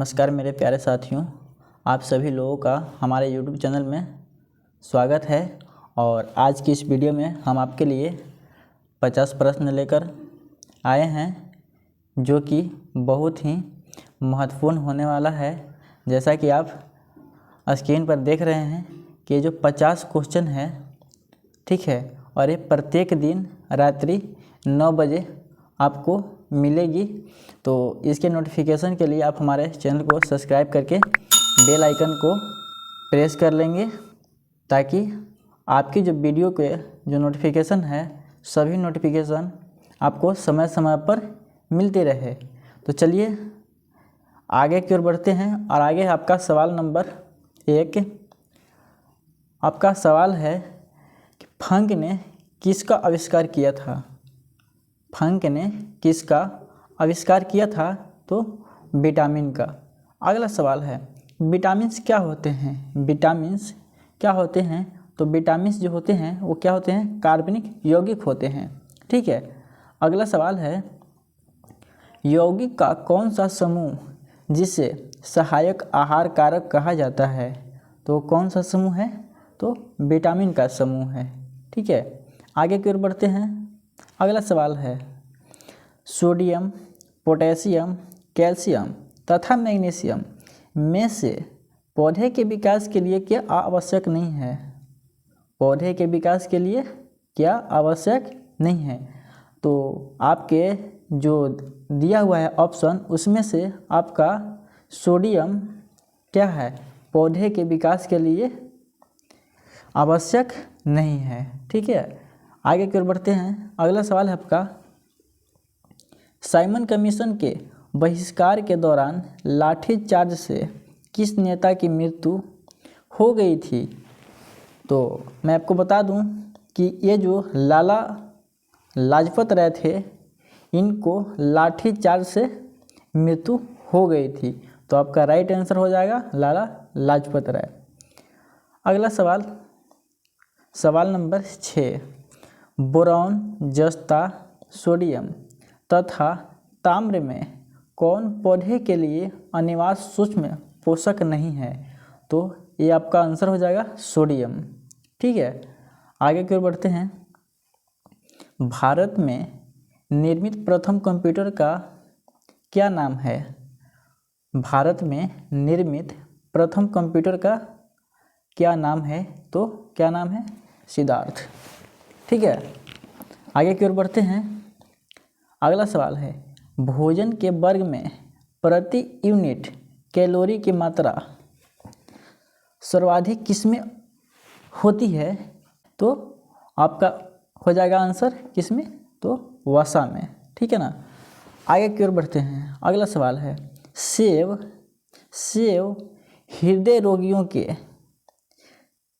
नमस्कार मेरे प्यारे साथियों, आप सभी लोगों का हमारे YouTube चैनल में स्वागत है। और आज की इस वीडियो में हम आपके लिए 50 प्रश्न लेकर आए हैं जो कि बहुत ही महत्वपूर्ण होने वाला है। जैसा कि आप स्क्रीन पर देख रहे हैं कि जो 50 क्वेश्चन है, ठीक है, और ये प्रत्येक दिन रात्रि 9 बजे आपको मिलेगी। तो इसके नोटिफिकेशन के लिए आप हमारे चैनल को सब्सक्राइब करके बेल आइकन को प्रेस कर लेंगे ताकि आपकी जो वीडियो के जो नोटिफिकेशन है, सभी नोटिफिकेशन आपको समय समय पर मिलते रहे। तो चलिए आगे की ओर बढ़ते हैं। और आगे आपका सवाल नंबर 1 आपका सवाल है कि फंक ने किसका आविष्कार किया था। फंक ने किसका आविष्कार किया था? तो विटामिन का। अगला सवाल है विटामिन्स क्या होते हैं। विटामिन्स क्या होते हैं? तो विटामिन्स जो होते हैं वो क्या होते हैं? कार्बनिक यौगिक होते हैं, ठीक है। अगला सवाल है यौगिक का कौन सा समूह जिसे सहायक आहार कारक कहा जाता है? तो कौन सा समूह है? तो विटामिन का समूह है, ठीक है। आगे की ओर बढ़ते हैं। अगला सवाल है सोडियम, पोटेशियम, कैल्शियम तथा मैग्नीशियम में से पौधे के विकास के लिए क्या आवश्यक नहीं है? पौधे के विकास के लिए क्या आवश्यक नहीं है? तो आपके जो दिया हुआ है ऑप्शन, उसमें से आपका सोडियम क्या है? पौधे के विकास के लिए आवश्यक नहीं है, ठीक है। आगे की ओर बढ़ते हैं। अगला सवाल है आपका साइमन कमीशन के बहिष्कार के दौरान लाठीचार्ज से किस नेता की मृत्यु हो गई थी? तो मैं आपको बता दूं कि ये जो लाला लाजपत राय थे, इनको लाठीचार्ज से मृत्यु हो गई थी। तो आपका राइट आंसर हो जाएगा लाला लाजपत राय। अगला सवाल, सवाल नंबर 6 बोरॉन, जस्ता, सोडियम तथा ताम्र में कौन पौधे के लिए अनिवार्य सूक्ष्म पोषक नहीं है? तो ये आपका आंसर हो जाएगा सोडियम, ठीक है। आगे की ओर बढ़ते हैं। भारत में निर्मित प्रथम कंप्यूटर का क्या नाम है? भारत में निर्मित प्रथम कंप्यूटर का क्या नाम है? तो क्या नाम है? सिद्धार्थ, ठीक है। आगे की ओर बढ़ते हैं। अगला सवाल है भोजन के वर्ग में प्रति यूनिट कैलोरी की मात्रा सर्वाधिक किसमें होती है? तो आपका हो जाएगा आंसर किसमें? तो वसा में, ठीक है ना। आगे की ओर बढ़ते हैं। अगला सवाल है सेब हृदय रोगियों के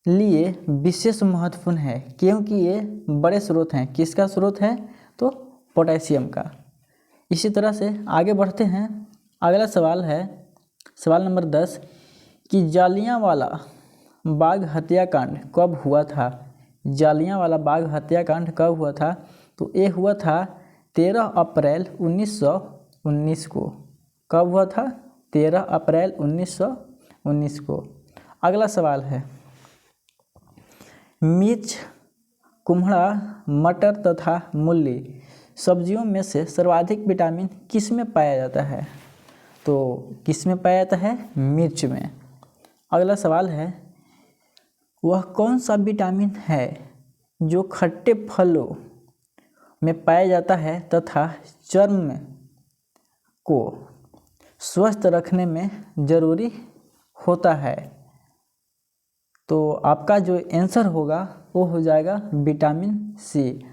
लिए विशेष महत्वपूर्ण है क्योंकि ये बड़े स्रोत हैं। किसका स्रोत है? तो पोटेशियम का। इसी तरह से आगे बढ़ते हैं। अगला सवाल है सवाल नंबर 10 कि जालियांवाला बाग हत्याकांड कब हुआ था? जालियांवाला बाग हत्याकांड कब हुआ था? तो ये हुआ था 13 अप्रैल 1919 को। कब हुआ था? 13 अप्रैल 1919 को। अगला सवाल है मिर्च, कुम्हड़ा, मटर तथा मूली सब्जियों में से सर्वाधिक विटामिन किस में पाया जाता है? तो किस में पाया जाता है? मिर्च में। अगला सवाल है वह कौन सा विटामिन है जो खट्टे फलों में पाया जाता है तथा चर्म को स्वस्थ रखने में जरूरी होता है? तो आपका जो आंसर होगा वो हो जाएगा विटामिन सी।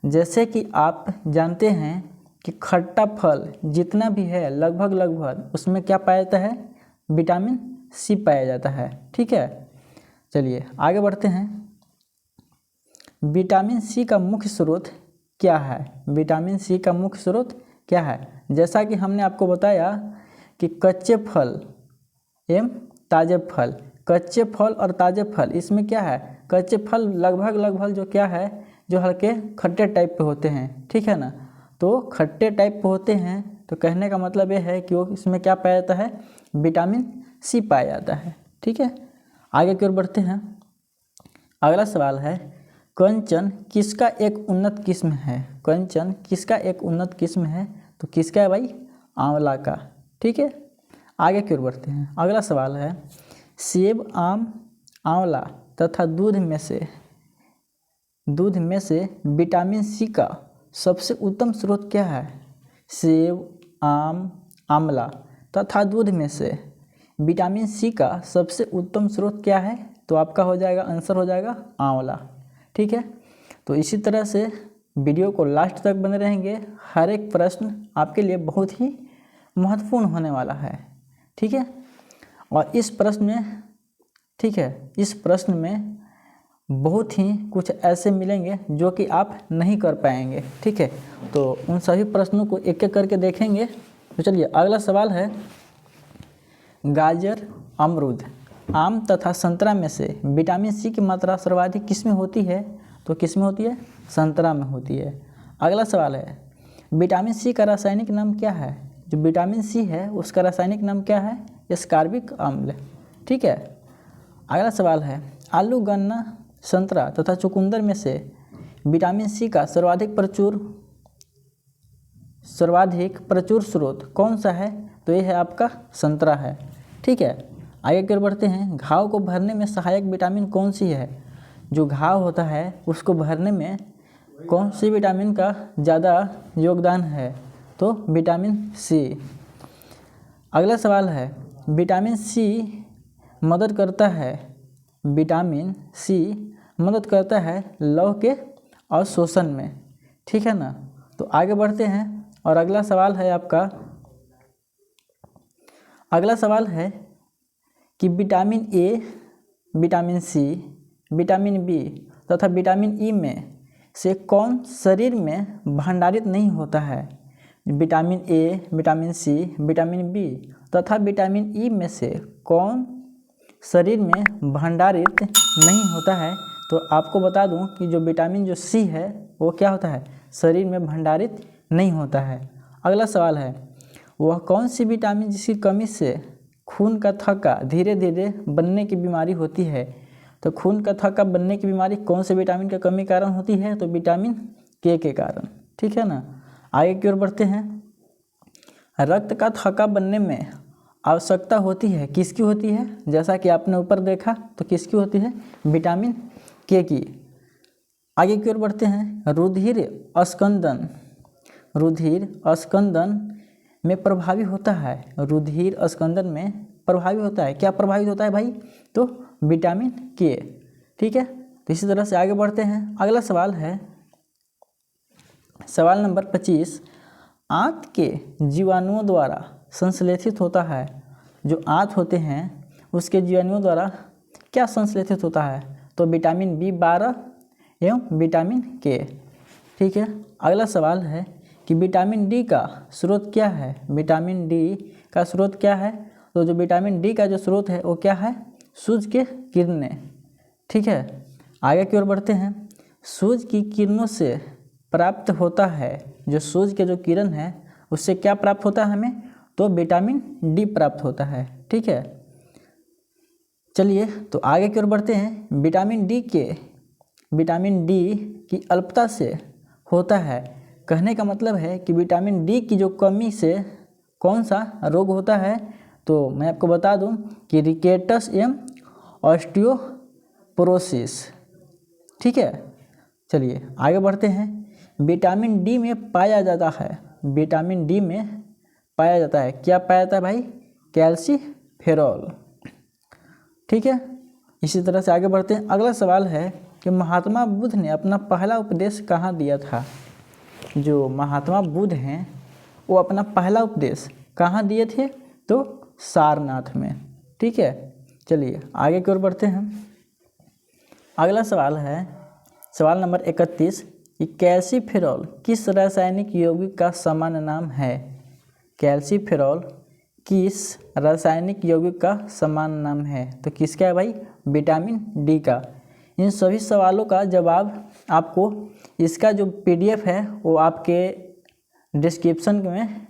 जैसे कि आप जानते हैं कि खट्टा फल जितना भी है लगभग उसमें क्या पाया जाता है? विटामिन सी पाया जाता है, ठीक है। चलिए आगे बढ़ते हैं। विटामिन सी का मुख्य स्रोत क्या है? विटामिन सी का मुख्य स्रोत क्या है? जैसा कि हमने आपको बताया कि कच्चे फल एवं ताजे फल, कच्चे फल और ताजे फल, इसमें क्या है? कच्चे फल लगभग जो क्या है, जो हल्के खट्टे टाइप पे होते हैं, ठीक है ना। तो खट्टे टाइप पे होते हैं तो कहने का मतलब ये है कि वो इसमें क्या पाया जाता है, विटामिन सी पाया जाता है। ठीक है, आगे की ओर बढ़ते हैं। अगला सवाल है, कंचन किसका एक उन्नत किस्म है? कंचन किसका एक उन्नत किस्म है? तो किसका है भाई, आंवला का। ठीक है, आगे की ओर बढ़ते हैं। अगला सवाल है, सेब, आम, आंवला तथा दूध में से विटामिन सी का सबसे उत्तम स्रोत क्या है? सेब, आम, आंवला तथा दूध में से विटामिन सी का सबसे उत्तम स्रोत क्या है? तो आपका हो जाएगा, आंसर हो जाएगा आंवला। ठीक है, तो इसी तरह से वीडियो को लास्ट तक बने रहेंगे। हर एक प्रश्न आपके लिए बहुत ही महत्वपूर्ण होने वाला है। ठीक है, और इस प्रश्न में बहुत ही कुछ ऐसे मिलेंगे जो कि आप नहीं कर पाएंगे। ठीक है, तो उन सभी प्रश्नों को एक एक करके देखेंगे। तो चलिए, अगला सवाल है, गाजर, अमरूद, आम तथा संतरा में से विटामिन सी की मात्रा सर्वाधिक किस में होती है? तो किस में होती है? संतरा में होती है। अगला सवाल है, विटामिन सी का रासायनिक नाम क्या है? जो विटामिन सी है उसका रासायनिक नाम क्या है? एस्कॉर्बिक अम्ल। ठीक है, अगला सवाल है, आलू, गन्ना, संतरा तथा चुकंदर में से विटामिन सी का सर्वाधिक प्रचुर स्रोत कौन सा है? तो ये है आपका संतरा है। ठीक है, आगे की ओर बढ़ते हैं। घाव को भरने में सहायक विटामिन कौन सी है? जो घाव होता है उसको भरने में कौन सी विटामिन का ज़्यादा योगदान है? तो विटामिन सी। अगला सवाल है, विटामिन सी मदद करता है लौह के अवशोषण में। ठीक है ना, तो आगे बढ़ते हैं। और अगला सवाल है कि vitamin A, vitamin C, vitamin B तथा विटामिन ई में से कौन शरीर में भंडारित नहीं होता है? Vitamin A, vitamin C, vitamin B तथा विटामिन ई में से कौन शरीर में भंडारित नहीं होता है? तो आपको बता दूं कि जो विटामिन जो सी है वो क्या होता है, शरीर में भंडारित नहीं होता है। अगला सवाल है, वह कौन सी विटामिन जिसकी कमी से खून का थक्का धीरे धीरे बनने की बीमारी होती है? तो खून का थक्का बनने की बीमारी कौन से विटामिन की कमी कारण होती है? तो विटामिन के कारण। ठीक है ना, आगे की ओर बढ़ते हैं। रक्त का थक्का बनने में आवश्यकता होती है, किसकी होती है? जैसा कि आपने ऊपर देखा, तो किसकी होती है? विटामिन के की। आगे की ओर बढ़ते हैं। रुधिर अस्कंदन में प्रभावी होता है। रुधिर अस्कंदन में प्रभावी होता है, क्या प्रभावित होता है भाई? तो विटामिन के। ठीक है, तो इसी तरह से आगे बढ़ते हैं। अगला सवाल है, सवाल नंबर 25, आंत के जीवाणुओं द्वारा संश्लेषित होता है। जो आंत होते हैं उसके जीवाणुओं द्वारा क्या संश्लेषित होता है? तो विटामिन B12 एवं विटामिन के। ठीक है, अगला सवाल है कि विटामिन डी का स्रोत क्या है? विटामिन डी का स्रोत क्या है? तो जो विटामिन डी का जो स्रोत है वो क्या है? सूर्य के किरणें। ठीक है, आगे की ओर बढ़ते हैं। सूर्य की किरणों से प्राप्त होता है, जो सूर्य के जो किरण है उससे क्या प्राप्त होता है हमें? तो विटामिन डी प्राप्त होता है। ठीक है, चलिए तो आगे की ओर बढ़ते हैं। विटामिन डी की अल्पता से होता है। कहने का मतलब है कि विटामिन डी की जो कमी से कौन सा रोग होता है? तो मैं आपको बता दूं कि रिकेटस एवं ऑस्टियोपोरोसिस। ठीक है, चलिए आगे बढ़ते हैं। विटामिन डी में पाया जाता है, विटामिन डी में पाया जाता है, क्या पाया जाता है भाई? कैल्सीफेरॉल। ठीक है, इसी तरह से आगे बढ़ते हैं। अगला सवाल है कि महात्मा बुद्ध ने अपना पहला उपदेश कहाँ दिया था? जो महात्मा बुद्ध हैं वो अपना पहला उपदेश कहाँ दिए थे? तो सारनाथ में। ठीक है, चलिए आगे की ओर बढ़ते हैं। अगला सवाल है, सवाल नंबर 31, कि कैल्सीफेरॉल किस रासायनिक यौगिक का सामान्य नाम है? कैल्सीफेरॉल किस रासायनिक यौगिक का सामान्य नाम है? तो किसका है भाई? विटामिन डी का। इन सभी सवालों का जवाब आपको इसका जो PDF है वो आपके डिस्क्रिप्शन में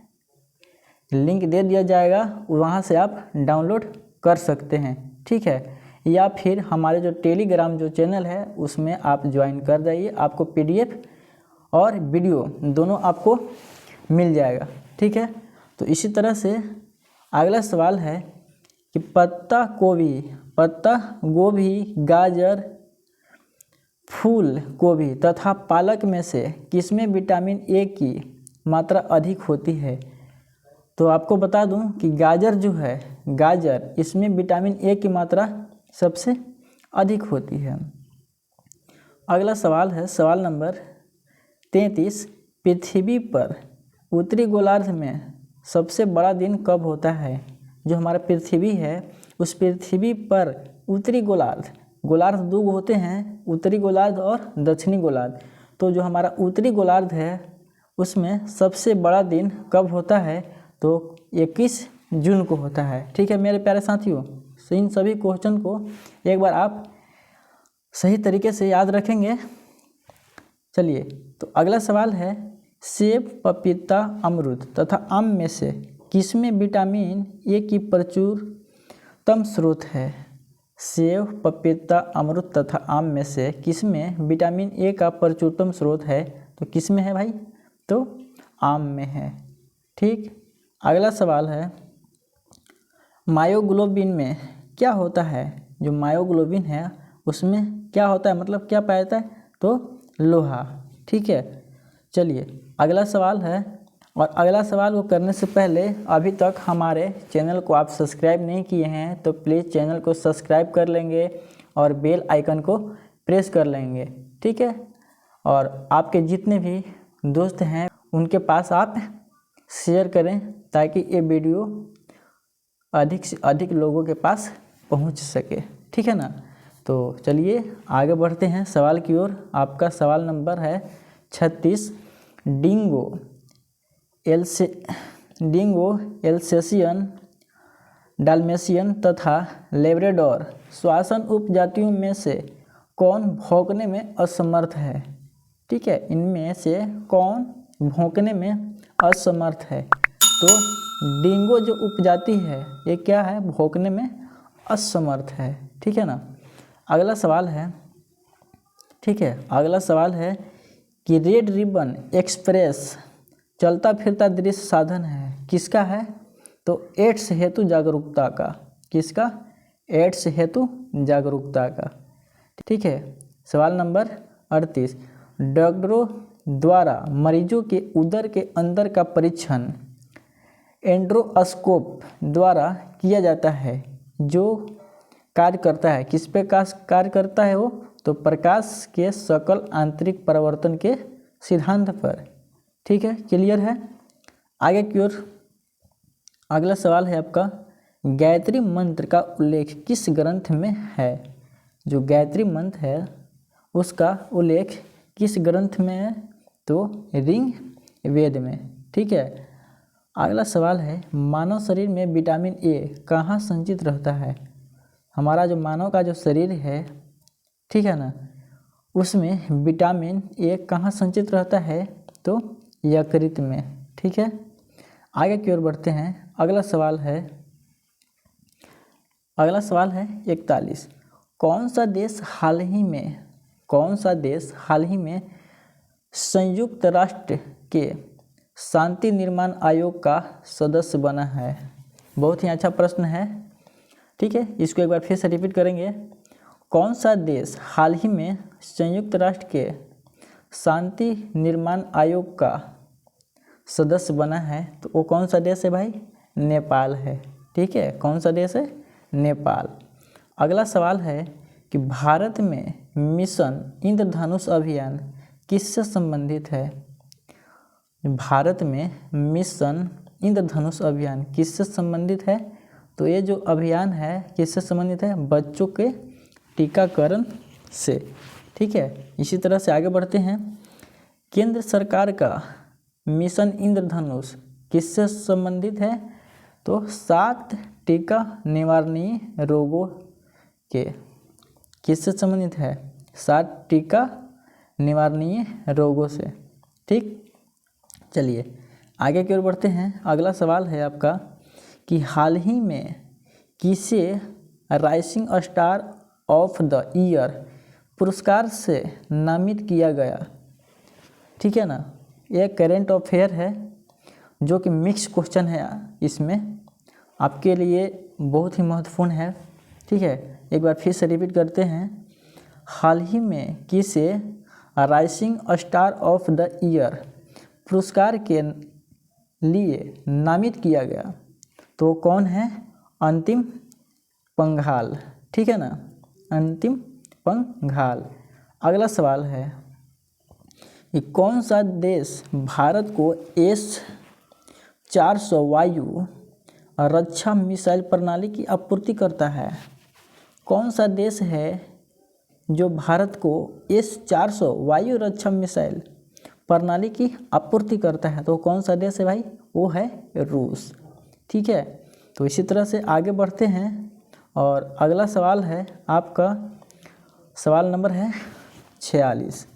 लिंक दे दिया जाएगा, वहाँ से आप डाउनलोड कर सकते हैं, ठीक है। या फिर हमारे जो टेलीग्राम जो चैनल है उसमें आप ज्वाइन कर जाइए, आपको PDF और वीडियो दोनों आपको मिल जाएगा, ठीक है। तो इसी तरह से अगला सवाल है कि पत्ता गोभी, गाजर, फूल गोभी तथा पालक में से किसमें विटामिन ए की मात्रा अधिक होती है। तो आपको बता दूं कि गाजर जो है, गाजर इसमें विटामिन ए की मात्रा सबसे अधिक होती है। अगला सवाल है सवाल नंबर 33, पृथ्वी पर उत्तरी गोलार्ध में सबसे बड़ा दिन कब होता है। जो हमारा पृथ्वी है उस पृथ्वी पर उत्तरी गोलार्ध दो होते हैं, उत्तरी गोलार्ध और दक्षिणी गोलार्ध। तो जो हमारा उत्तरी गोलार्ध है उसमें सबसे बड़ा दिन कब होता है, तो 21 जून को होता है, ठीक है मेरे प्यारे साथियों। इन सभी क्वेश्चन को एक बार आप सही तरीके से याद रखेंगे। चलिए, तो अगला सवाल है सेब, पपीता, अमरूद तथा आम में से किसमें विटामिन ए की प्रचुरतम स्रोत है। सेब, पपीता, अमरूद तथा आम में से किसमें विटामिन ए का प्रचुरतम स्रोत है, तो किसमें है भाई, तो आम में है, ठीक। अगला सवाल है मायोग्लोबिन में क्या होता है। जो मायोग्लोबिन है उसमें क्या होता है, मतलब क्या पाया जाता है, तो लोहा, ठीक है। चलिए अगला सवाल है, और अगला सवाल को करने से पहले अभी तक हमारे चैनल को आप सब्सक्राइब नहीं किए हैं तो प्लीज़ चैनल को सब्सक्राइब कर लेंगे और बेल आइकन को प्रेस कर लेंगे, ठीक है। और आपके जितने भी दोस्त हैं उनके पास आप शेयर करें ताकि ये वीडियो अधिक से अधिक लोगों के पास पहुंच सके, ठीक है ना। तो चलिए आगे बढ़ते हैं सवाल की ओर। आपका सवाल नंबर है 36, डिंगो, एल्सेशियन, डाल्मेशियन तथा लेब्राडोर श्वासन उपजातियों में से कौन भौंकने में असमर्थ है, ठीक है। इनमें से कौन भौंकने में असमर्थ है, तो डिंगो जो उपजाति है ये क्या है, भौंकने में असमर्थ है, ठीक है ना। अगला सवाल है, ठीक है, अगला सवाल है कि रेड रिबन एक्सप्रेस चलता फिरता दृश्य साधन है किसका है, तो एड्स हेतु जागरूकता का, किसका, एड्स हेतु जागरूकता का, ठीक है। सवाल नंबर 38, डॉक्टरों द्वारा मरीजों के उदर के अंदर का परीक्षण एंड्रोस्कोप द्वारा किया जाता है, जो कार्य करता है किस पे कार्य करता है वो, तो प्रकाश के सकल आंतरिक परावर्तन के सिद्धांत पर, ठीक है, क्लियर है। आगे की ओर अगला सवाल है आपका, गायत्री मंत्र का उल्लेख किस ग्रंथ में है। जो गायत्री मंत्र है उसका उल्लेख किस ग्रंथ में है, तो ऋग वेद में, ठीक है। अगला सवाल है मानव शरीर में विटामिन ए कहाँ संचित रहता है। हमारा जो मानव का जो शरीर है, ठीक है ना, उसमें विटामिन ए कहाँ संचित रहता है, तो यकृत में, ठीक है। आगे की ओर बढ़ते हैं। अगला सवाल है 41, कौन सा देश हाल ही में संयुक्त राष्ट्र के शांति निर्माण आयोग का सदस्य बना है। बहुत ही अच्छा प्रश्न है, ठीक है। इसको एक बार फिर से रिपीट करेंगे, कौन सा देश हाल ही में संयुक्त राष्ट्र के शांति निर्माण आयोग का सदस्य बना है, तो वो कौन सा देश है भाई, नेपाल है, ठीक है। कौन सा देश है, नेपाल। अगला सवाल है कि भारत में मिशन इंद्रधनुष अभियान किससे संबंधित है। भारत में मिशन इंद्रधनुष अभियान किससे संबंधित है, तो ये जो अभियान है किससे संबंधित है, बच्चों के टीकाकरण से, ठीक है। इसी तरह से आगे बढ़ते हैं। केंद्र सरकार का मिशन इंद्रधनुष किससे संबंधित है, तो 7 टीका निवारणीय रोगों के किससे संबंधित है, 7 टीका निवारणीय रोगों से, ठीक। चलिए आगे की ओर बढ़ते हैं। अगला सवाल है आपका कि हाल ही में किसे rising star of the year पुरस्कार से नामित किया गया। ठीक है ना, यह करेंट अफेयर है जो कि मिक्स क्वेश्चन है, इसमें आपके लिए बहुत ही महत्वपूर्ण है। ठीक है, एक बार फिर से रिपीट करते हैं। हाल ही में किसे rising star of the year पुरस्कार के लिए नामित किया गया, तो कौन है? अंतिम पंघाल। ठीक है ना, अंतिम पंघाल। अगला सवाल है कि कौन सा देश भारत को S-400 वायु रक्षा मिसाइल प्रणाली की आपूर्ति करता है। कौन सा देश है जो भारत को S-400 वायु रक्षा मिसाइल प्रणाली की आपूर्ति करता है, तो कौन सा देश है भाई? वो है रूस। ठीक है, तो इसी तरह से आगे बढ़ते हैं और अगला सवाल है आपका, सवाल नंबर है 46।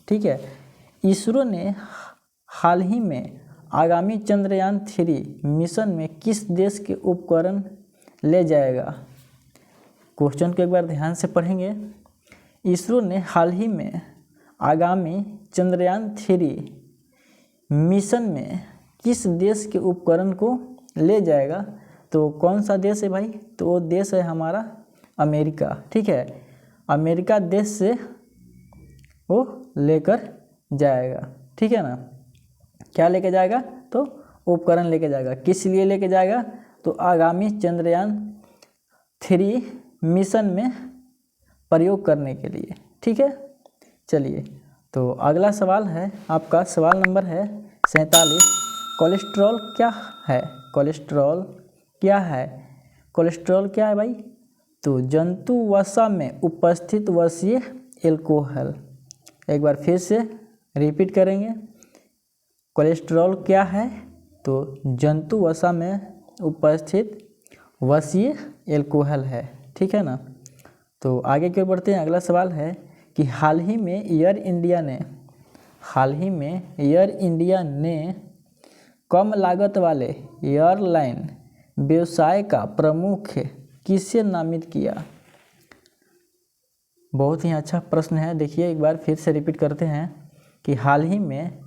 ठीक है, इसरो ने हाल ही में आगामी चंद्रयान 3 मिशन में किस देश के उपकरण ले जाएगा? क्वेश्चन को एक बार ध्यान से पढ़ेंगे। इसरो ने हाल ही में आगामी चंद्रयान 3 मिशन में किस देश के उपकरण को ले जाएगा, तो कौन सा देश है भाई? तो वो देश है हमारा अमेरिका। ठीक है, अमेरिका देश से वो लेकर जाएगा। ठीक है ना, क्या लेके जाएगा? तो उपकरण लेके जाएगा। किस लिए लेके जाएगा? तो आगामी चंद्रयान 3 मिशन में प्रयोग करने के लिए। ठीक है, चलिए तो अगला सवाल है आपका, सवाल नंबर है 47। कोलेस्ट्रॉल क्या है? कोलेस्ट्रॉल क्या है? कोलेस्ट्रॉल क्या है भाई? तो जंतु वसा में उपस्थित वसीय एल्कोहल। एक बार फिर से रिपीट करेंगे। कोलेस्ट्रॉल क्या है? तो जंतु वसा में उपस्थित वसीय एल्कोहल है। ठीक है ना, तो आगे की ओर बढ़ते हैं। अगला सवाल है कि हाल ही में एयर इंडिया ने कम लागत वाले एयरलाइन व्यवसाय का प्रमुख किसे नामित किया? बहुत ही अच्छा प्रश्न है। देखिए एक बार फिर से रिपीट करते हैं कि हाल ही में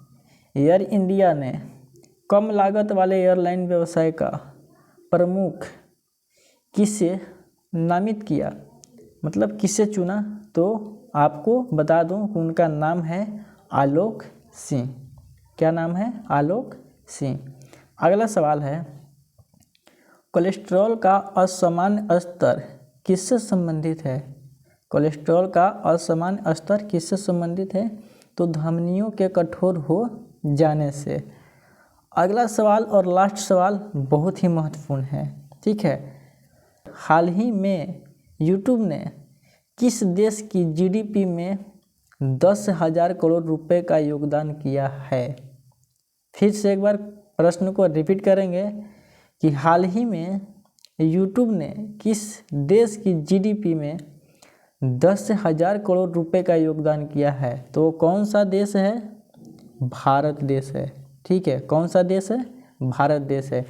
एयर इंडिया ने कम लागत वाले एयरलाइन व्यवसाय का प्रमुख किसे नामित किया, मतलब किसे चुना? तो आपको बता दूं कि उनका नाम है आलोक सिंह। क्या नाम है? आलोक सिंह। अगला सवाल है, कोलेस्ट्रॉल का असामान्य स्तर किससे संबंधित है? कोलेस्ट्रॉल का असामान्य स्तर किससे संबंधित है? तो धमनियों के कठोर हो जाने से। अगला सवाल और लास्ट सवाल बहुत ही महत्वपूर्ण है। ठीक है, हाल ही में यूट्यूब ने किस देश की जीडीपी में 10,000 करोड़ रुपए का योगदान किया है? फिर से एक बार प्रश्न को रिपीट करेंगे कि हाल ही में यूट्यूब ने किस देश की जीडीपी में 10,000 करोड़ रुपए का योगदान किया है, तो कौन सा देश है? भारत देश है। ठीक है, कौन सा देश है? भारत देश है।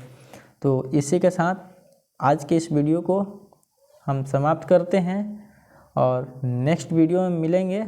तो इसी के साथ आज के इस वीडियो को हम समाप्त करते हैं और नेक्स्ट वीडियो में मिलेंगे।